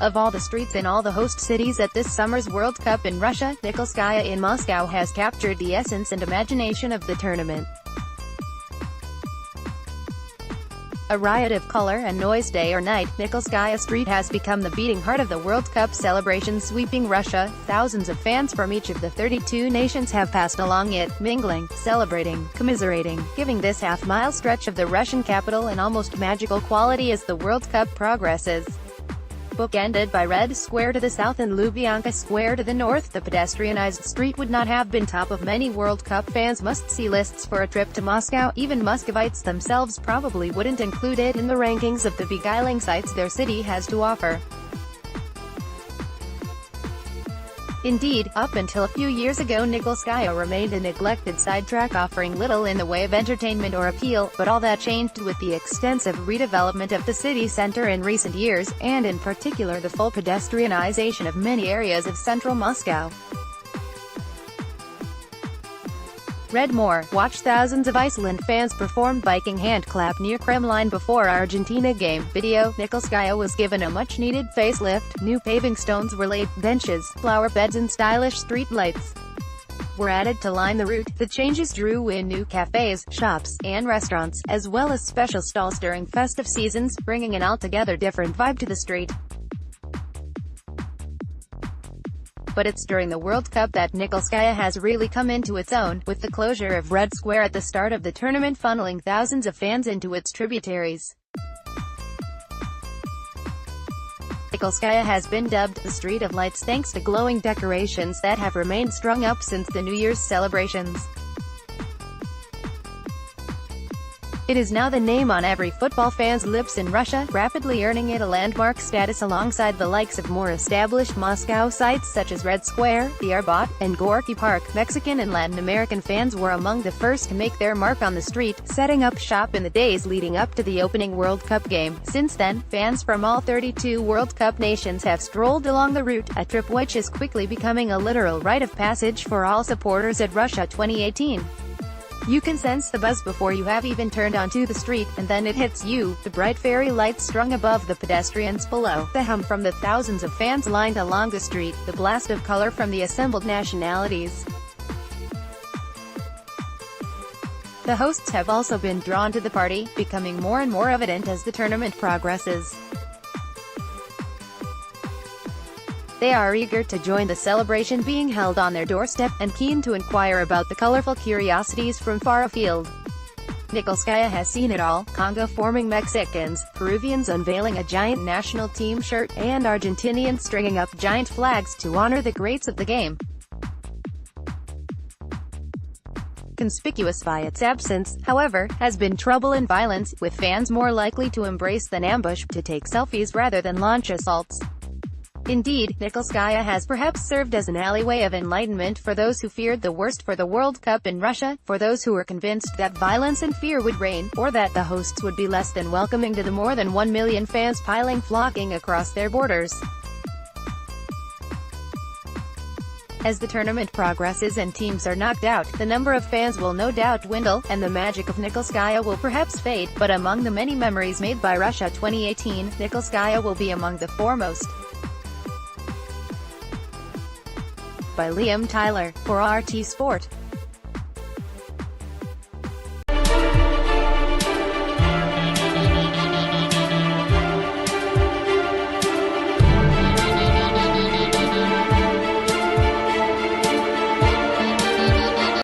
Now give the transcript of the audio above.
Of all the streets in all the host cities at this summer's World Cup in Russia, Nikolskaya in Moscow has captured the essence and imagination of the tournament. A riot of color and noise day or night, Nikolskaya Street has become the beating heart of the World Cup celebrations sweeping Russia. Thousands of fans from each of the 32 nations have passed along it, mingling, celebrating, commiserating, giving this half-mile stretch of the Russian capital an almost magical quality as the World Cup progresses. Bookended by Red Square to the south and Lubyanka Square to the north, the pedestrianized street would not have been top of many World Cup fans' must-see lists for a trip to Moscow. Even Muscovites themselves probably wouldn't include it in the rankings of the beguiling sights their city has to offer. Indeed, up until a few years ago Nikolskaya remained a neglected sidetrack offering little in the way of entertainment or appeal, but all that changed with the extensive redevelopment of the city center in recent years, and in particular the full pedestrianization of many areas of central Moscow. Read more. Watch thousands of Iceland fans perform biking handclap near Kremlin before Argentina game. Video. Nikolskaya was given a much-needed facelift. New paving stones were laid, benches, flower beds and stylish street lights were added to line the route. The changes drew in new cafes, shops, and restaurants, as well as special stalls during festive seasons, bringing an altogether different vibe to the street. But it's during the World Cup that Nikolskaya has really come into its own, with the closure of Red Square at the start of the tournament funneling thousands of fans into its tributaries. Nikolskaya has been dubbed the Street of Lights thanks to glowing decorations that have remained strung up since the New Year's celebrations. It is now the name on every football fan's lips in Russia, rapidly earning it a landmark status alongside the likes of more established Moscow sites such as Red Square, the Arbat, and Gorky Park. Mexican and Latin American fans were among the first to make their mark on the street, setting up shop in the days leading up to the opening World Cup game. Since then, fans from all 32 World Cup nations have strolled along the route, a trip which is quickly becoming a literal rite of passage for all supporters at Russia 2018. You can sense the buzz before you have even turned onto the street, and then it hits you, the bright fairy lights strung above the pedestrians below, the hum from the thousands of fans lined along the street, the blast of color from the assembled nationalities. The hosts have also been drawn to the party, becoming more and more evident as the tournament progresses. They are eager to join the celebration being held on their doorstep, and keen to inquire about the colorful curiosities from far afield. Nikolskaya has seen it all: Congo forming Mexicans, Peruvians unveiling a giant national team shirt, and Argentinians stringing up giant flags to honor the greats of the game. Conspicuous by its absence, however, has been trouble and violence, with fans more likely to embrace than ambush, to take selfies rather than launch assaults. Indeed, Nikolskaya has perhaps served as an alleyway of enlightenment for those who feared the worst for the World Cup in Russia, for those who were convinced that violence and fear would reign, or that the hosts would be less than welcoming to the more than 1 million fans flocking across their borders. As the tournament progresses and teams are knocked out, the number of fans will no doubt dwindle, and the magic of Nikolskaya will perhaps fade, but among the many memories made by Russia 2018, Nikolskaya will be among the foremost. By Liam Tyler, for RT Sport.